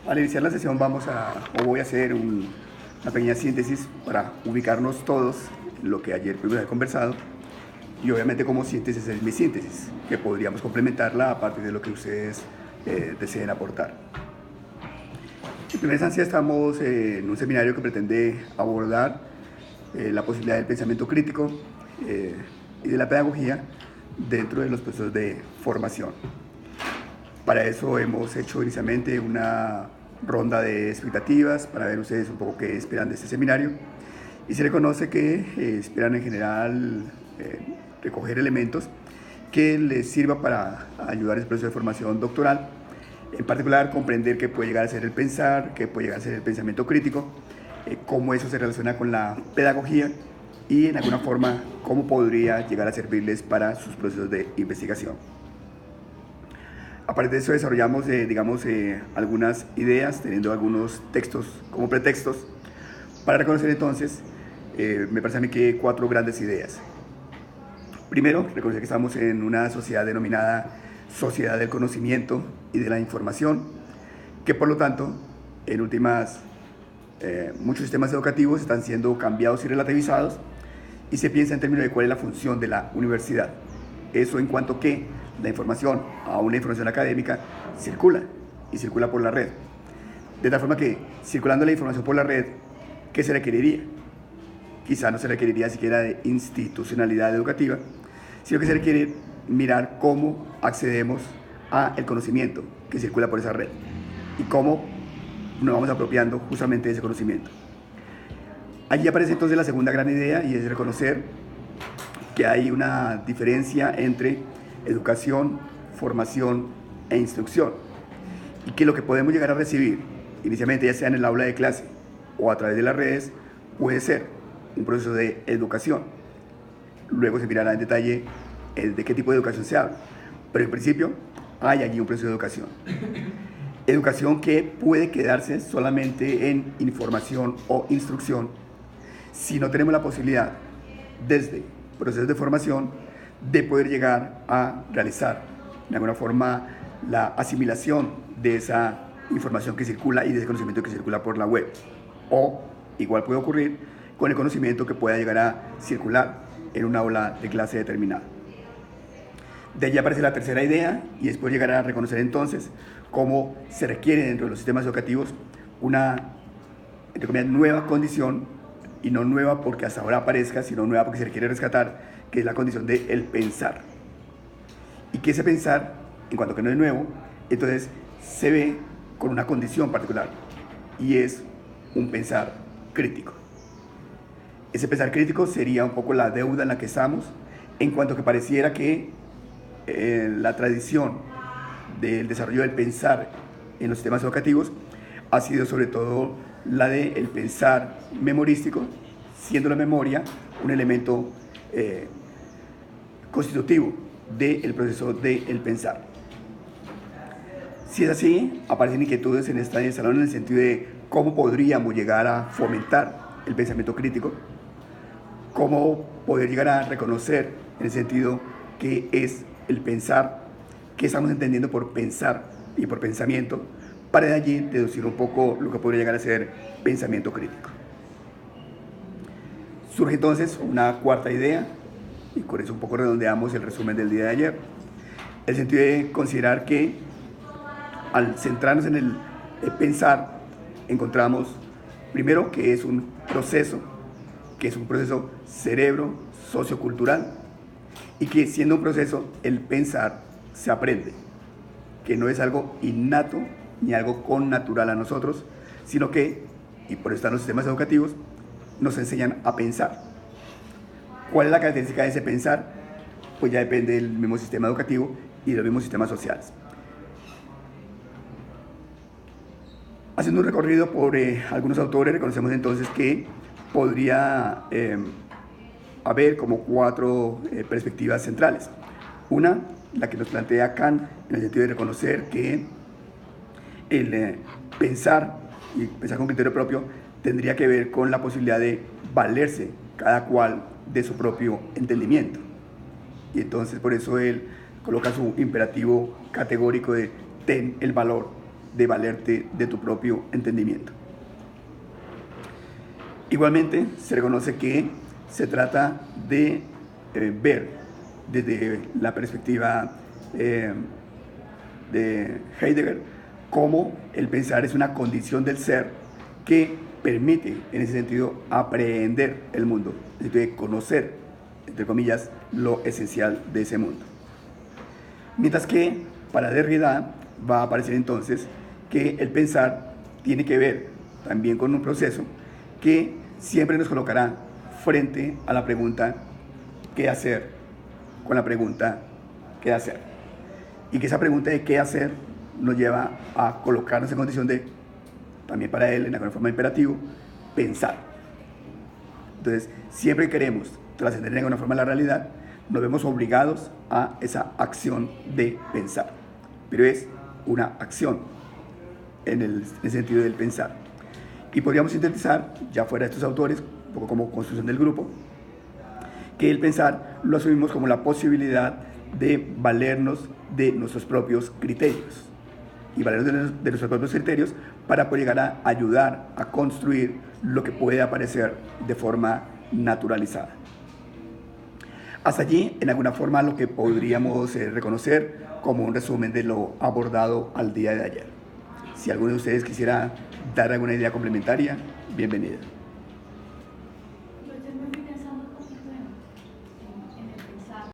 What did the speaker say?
Al iniciar la sesión voy a hacer una pequeña síntesis para ubicarnos todos en lo que ayer pudimos haber conversado, y obviamente como síntesis es mi síntesis, que podríamos complementarla a partir de lo que ustedes deseen aportar. En primera instancia estamos en un seminario que pretende abordar la posibilidad del pensamiento crítico y de la pedagogía dentro de los procesos de formación. Para eso hemos hecho inicialmente una ronda de expectativas para ver ustedes un poco qué esperan de este seminario, y se reconoce que esperan en general recoger elementos que les sirva para ayudar en el proceso de formación doctoral, en particular comprender qué puede llegar a ser el pensar, qué puede llegar a ser el pensamiento crítico, cómo eso se relaciona con la pedagogía y en alguna forma cómo podría llegar a servirles para sus procesos de investigación. A partir de eso desarrollamos, algunas ideas, teniendo algunos textos como pretextos, para reconocer entonces, me parece a mí que 4 grandes ideas. Primero, reconocer que estamos en una sociedad denominada sociedad del conocimiento y de la información, que por lo tanto, en últimas, muchos sistemas educativos están siendo cambiados y relativizados, y se piensa en términos de cuál es la función de la universidad. Eso en cuanto que la información, aún la información académica, circula y circula por la red. De tal forma que, circulando la información por la red, ¿qué se requeriría? Quizá no se requeriría siquiera de institucionalidad educativa, sino que se requiere mirar cómo accedemos al conocimiento que circula por esa red y cómo nos vamos apropiando justamente de ese conocimiento. Allí aparece entonces la segunda gran idea, y es reconocer que hay una diferencia entre educación, formación e instrucción, y que lo que podemos llegar a recibir inicialmente, ya sea en el aula de clase o a través de las redes, puede ser un proceso de educación. Luego se mirará en detalle de qué tipo de educación se habla, pero en principio hay allí un proceso de educación. Educación que puede quedarse solamente en información o instrucción si no tenemos la posibilidad, desde procesos de formación, de poder llegar a realizar de alguna forma la asimilación de esa información que circula y de ese conocimiento que circula por la web. O igual puede ocurrir con el conocimiento que pueda llegar a circular en una aula de clase determinada. De allí aparece la tercera idea, y después llegar a reconocer entonces cómo se requiere dentro de los sistemas educativos una, entre comillas, nueva condición, y no nueva porque hasta ahora aparezca, sino nueva porque se requiere rescatar, que es la condición del pensar. Y que ese pensar, en cuanto que no es nuevo, entonces se ve con una condición particular, y es un pensar crítico. Ese pensar crítico sería un poco la deuda en la que estamos, en cuanto que pareciera que la tradición del desarrollo del pensar en los sistemas educativos ha sido sobre todo la del pensar memorístico, siendo la memoria un elemento constitutivo del proceso del pensar. Si es así, aparecen inquietudes en este salón en el sentido de cómo podríamos llegar a fomentar el pensamiento crítico, cómo poder llegar a reconocer en el sentido que es el pensar, qué estamos entendiendo por pensar y por pensamiento, para de allí deducir un poco lo que podría llegar a ser pensamiento crítico. Surge entonces una cuarta idea, y con eso un poco redondeamos el resumen del día de ayer, el sentido de considerar que al centrarnos en el pensar, encontramos primero que es un proceso cerebro sociocultural, y que siendo un proceso, el pensar se aprende, que no es algo innato ni algo connatural a nosotros, sino que, y por eso están los sistemas educativos, nos enseñan a pensar. ¿Cuál es la característica de ese pensar? Pues ya depende del mismo sistema educativo y de los mismos sistemas sociales. Haciendo un recorrido por algunos autores, reconocemos entonces que podría haber como 4 perspectivas centrales. Una, la que nos plantea Kant, en el sentido de reconocer que el pensar, y pensar con criterio propio, tendría que ver con la posibilidad de valerse cada cual de su propio entendimiento. Y entonces por eso él coloca su imperativo categórico de ten el valor de valerte de tu propio entendimiento. Igualmente, se reconoce que se trata de ver desde la perspectiva de Heidegger cómo el pensar es una condición del ser que permite, en ese sentido, aprehender el mundo, en el sentido de conocer, entre comillas, lo esencial de ese mundo. Mientras que para Derrida va a aparecer entonces que el pensar tiene que ver también con un proceso que siempre nos colocará frente a la pregunta ¿qué hacer? Con la pregunta ¿qué hacer? Y que esa pregunta de ¿qué hacer? Nos lleva a colocarnos en condición de, también para él, en alguna forma imperativo, pensar. Entonces, siempre que queremos trascender de alguna forma la realidad, nos vemos obligados a esa acción de pensar. Pero es una acción en el sentido del pensar. Y podríamos sintetizar, ya fuera de estos autores, un poco como construcción del grupo, que el pensar lo asumimos como la posibilidad de valernos de nuestros propios criterios. Y valernos de nuestros propios criterios para poder llegar a ayudar a construir lo que puede aparecer de forma naturalizada. Hasta allí, en alguna forma, lo que podríamos reconocer como un resumen de lo abordado al día de ayer. Si alguno de ustedes quisiera dar alguna idea complementaria, bienvenida.